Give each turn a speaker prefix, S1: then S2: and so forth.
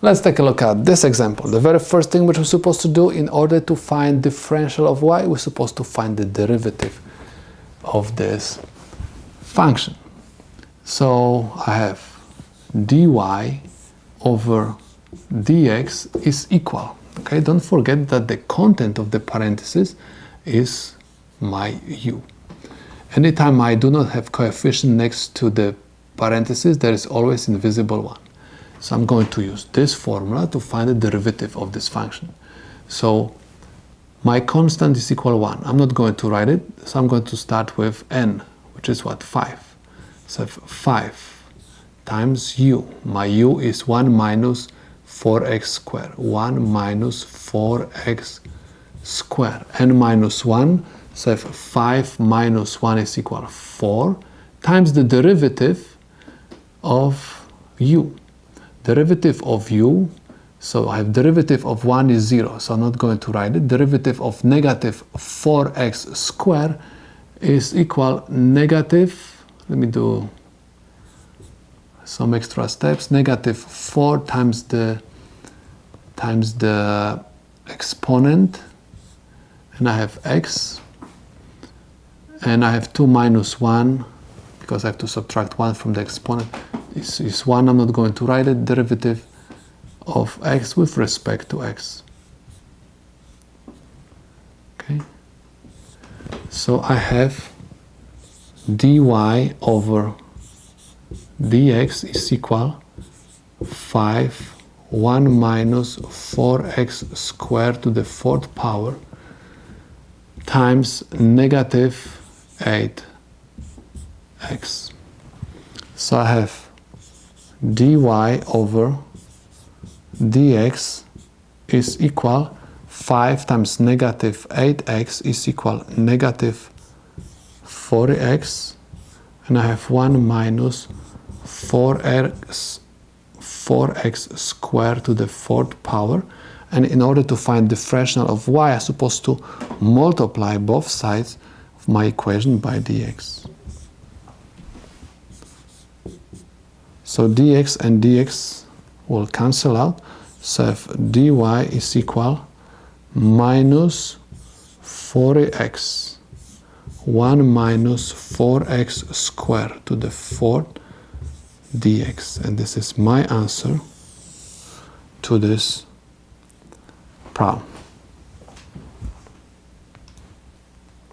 S1: Let's take a look at this example. The very first thing which we're supposed to do in order to find differential of y, we're supposed to find the derivative of this function. So I have dy over dx is equal. Okay, don't forget that the content of the parenthesis is my u. Anytime I do not have coefficient next to the parenthesis, there is always invisible one. So I'm going to use this formula to find the derivative of this function. So my constant is equal 1. I'm not going to write it, so I'm going to start with n, which is what? 5. So 5 times u. My u is 1 minus 4x squared. 1 minus 4x squared. N minus 1, so 5 minus 1 is equal 4 times the derivative of u. Derivative of u, so I have derivative of 1 is 0, so I'm not going to write it. Derivative of negative 4x squared is equal negative, let me do some extra steps, negative 4 times the exponent, and I have x, and I have 2 minus 1, because I have to subtract 1 from the exponent, is 1, I'm not going to write it, derivative of x with respect to x. Okay, so I have dy over dx is equal 1 minus 4x squared to the 4th power times negative 8x. So I have dy over dx is equal 5 times negative 8x is equal negative 40x, and I have 1 minus 4x squared to the 4th power. And in order to find differential of y, I'm supposed to multiply both sides of my equation by dx. So dx and dx will cancel out. So if dy is equal minus 40x, 1 minus 4x squared to the 4th dx. And this is my answer to this problem.